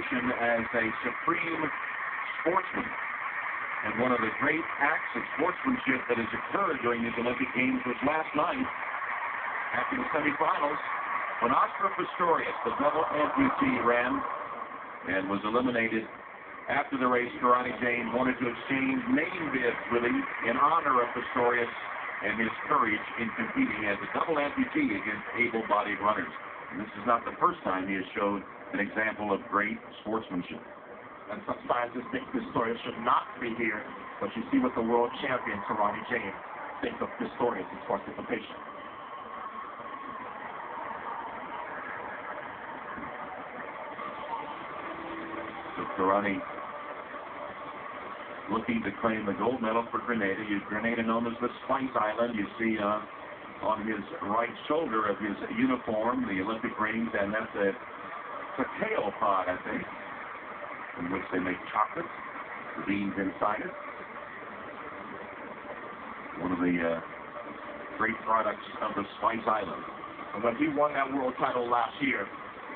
reputation as a supreme sportsman. And one of the great acts of sportsmanship that has occurred during these Olympic Games was last night, after the semifinals, when Oscar Pistorius, the double amputee, ran and was eliminated. After the race, Karate James wanted to exchange name bids with him in honor of Pistorius and his courage in competing as a double amputee against able-bodied runners. And this is not the first time he has showed an example of great sportsmanship. And some scientists think Pistorius should not be here, but you see what the world champion, Karate James, thinks of Pistorius' participation. So Karate looking to claim the gold medal for Grenada. Grenada known as the Spice Island. You see on his right shoulder of his uniform the Olympic rings, and that's a cacao pod, I think, in which they make chocolate, the beans inside it. One of the great products of the Spice Island. And when he won that world title last year,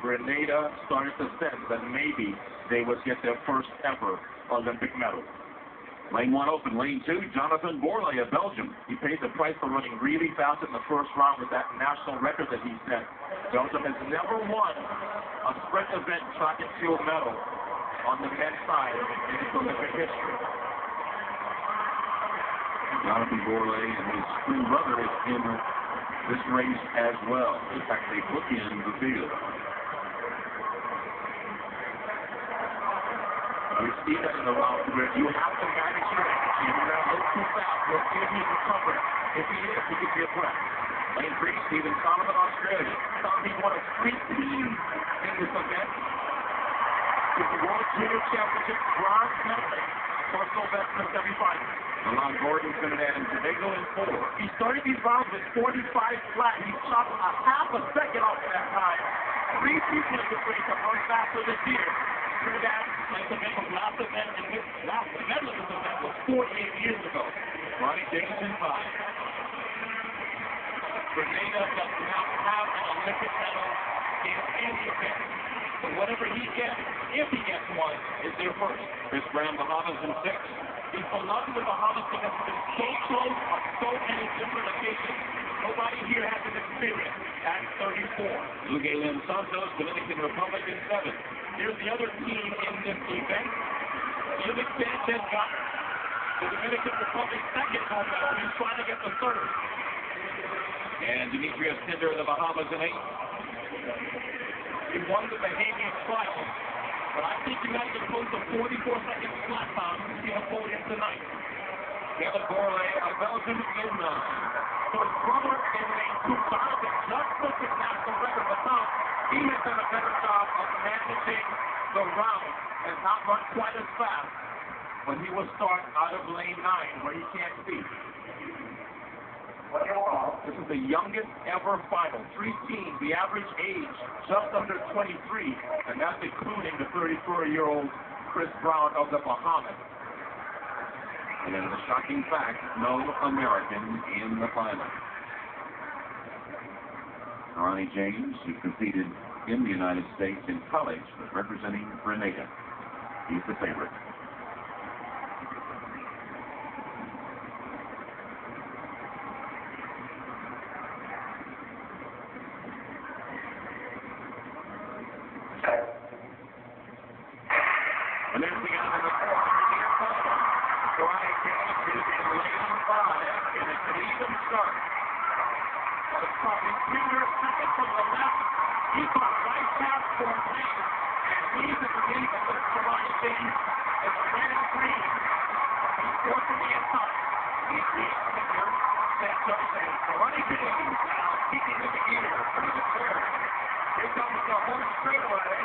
Grenada started to sense that maybe they would get their first ever Olympic medal. Lane 1 open. Lane 2, Jonathan Borlée of Belgium. He paid the price for running really fast in the first round with that national record that he set. Belgium has never won a sprint event track and field medal on the men's side in its Olympic history. Jonathan Borlée and his twin brother is in this race as well. In fact, they bookend the field. We see that in the round where you have to manage your energy. If you're a little too fast, you'll see if he's recovered. If he is, he could be a threat. Lane 3, Stephen Solomon, Australia. Some people want a sweet team in this event. It's the World Junior Championship bronze medal. Personal best in the semifinals. Along Gordon, Trinidad and Tobago in 4. He started these rounds with 45 flat. He chopped a half a second off that time. 3 people in this race have run faster this year. Trinidad and Tobago's last event and this last medal of this event was 48 years ago. Ronnie James in 5. Grenada does not have an Olympic medal in any event. So whatever he gets, if he gets one, is their first. Chris Brown, Bahamas in 6. He's beloved in the Bahamas because he's been so close on so many different occasions. Nobody here has an experience at 34. Luguelin Santos, Dominican Republic in 7. Here's the other team in this event. Felix Sanchez got the Dominican Republic second gold medal. He's trying to get the third. And Demetrius Tinder of the Bahamas in 8. He won the Bahamian trials, but I think you have to close the 44-second flat time to see the podium tonight. Kevin Borlée of Belgium in 9. So his brother in lane 2, Jonathan, just took his national record, but now he has done a better job of managing the round and not run quite as fast when he will start out of lane 9 where he can't see. This is the youngest ever final. 3 teams, the average age just under 23, and that's including the 34-year-old Chris Brown of the Bahamas. And then the shocking fact, no American in the final. Ronnie James, who competed in the United States in college, but representing Grenada. He's the favorite. And there's the end of the 400-meter final. Karate James is in lane 5, and it's an even start. Probably 3 years second from the left. He got right past 4 lanes, and he's in the lead of this Karate James. It's red and green. He's forcing the inside. He's being Tinder, Santos, and Karate James now kicking in the gear for the third. Here comes the home straightaway.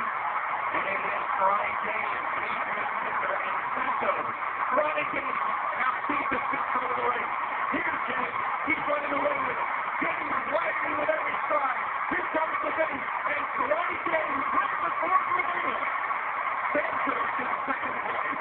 And it is Karate James, Tinder, and Santos. Karate James now sees the 6 over the race. Here's James. He's running away with it. James riding with every stride. Here comes the finish. And Karate James wins the 4th medal. Santos in second place.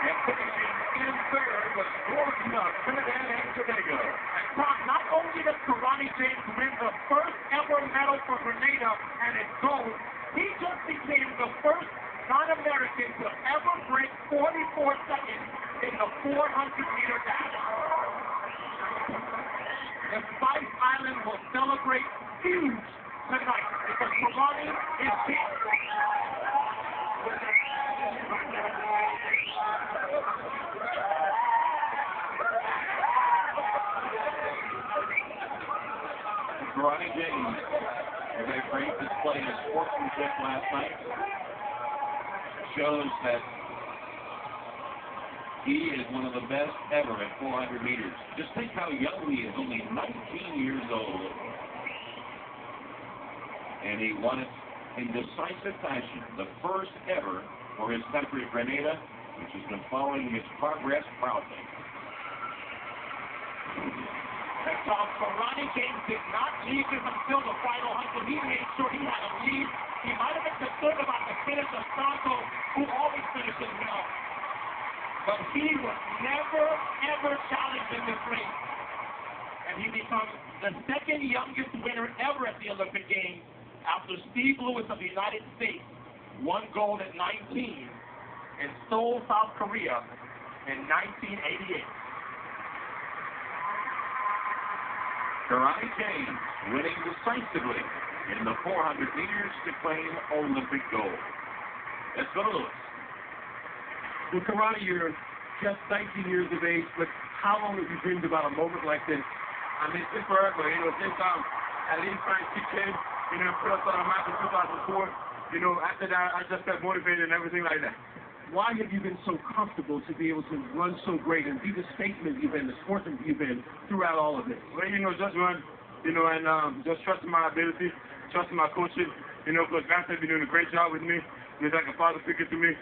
And finishing in third was Gordon of Trinidad and Tobago. And Tom, not only does Karate James win the first ever medal for Grenada and it's gold, He just became the first non-American to ever break 44 seconds in the 400-meter dash. The Spice Island will celebrate huge tonight because Karani is king. Karani James with a great display of sportsmanship last night shows that he is one of the best ever at 400 meters. Just think how young he is, only 19 years old. And he won it in decisive fashion, the first ever for his country of Grenada, which has been following his progress proudly. And Karani James did not leave him until the final 100. He made sure he had a lead. He might have been concerned about the finish of Santo, who always finishes well. But he was never, ever challenged in this race. And he becomes the second youngest winner ever at the Olympic Games after Steve Lewis of the United States won gold at 19 in Seoul, South Korea in 1988. Karani James winning decisively in the 400 meters to claim Olympic gold. Let's go to Lewis. Well, Karani, you're just 19 years of age, but how long have you dreamed about a moment like this? I mean, it's forever, since at least trying to kids, put us on the map in 2004, after that, I just got motivated and everything like that. Why have you been so comfortable to be able to run so great and be the statesman you've been, the sportsman you've been throughout all of this? Well, just run, and just trusting my ability, trusting my coaches, because Vance has been doing a great job with me. He's like a father figure to me.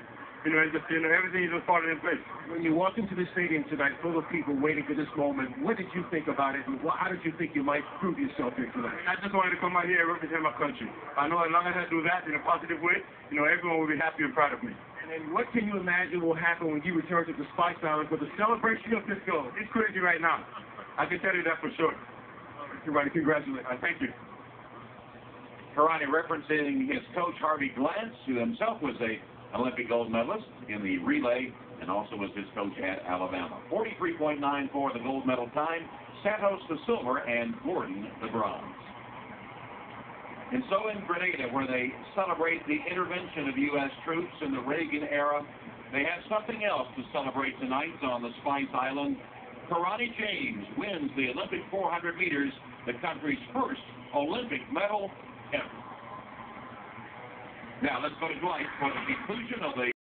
And just, everything is just falling in place. When you walked into the stadium tonight, full of people waiting for this moment, what did you think about it, and how did you think you might prove yourself here tonight? I just wanted to come out here and represent my country. I know as long as I do that in a positive way, everyone will be happy and proud of me. And then what can you imagine will happen when you return to the Spice Island for the celebration of this goal? It's crazy right now. I can tell you that for sure. Everybody, congratulations. Thank you. Karani referencing his coach, Harvey Glantz, who himself was a Olympic gold medalist in the relay and also was his coach at Alabama. 43.94 the gold medal time, Santos the silver, and Gordon the bronze. And so in Grenada, where they celebrate the intervention of U.S. troops in the Reagan era, they have something else to celebrate tonight on the Spice Island. Karani James wins the Olympic 400 meters, the country's first Olympic medal ever. Now let's go to Dwight for the conclusion of the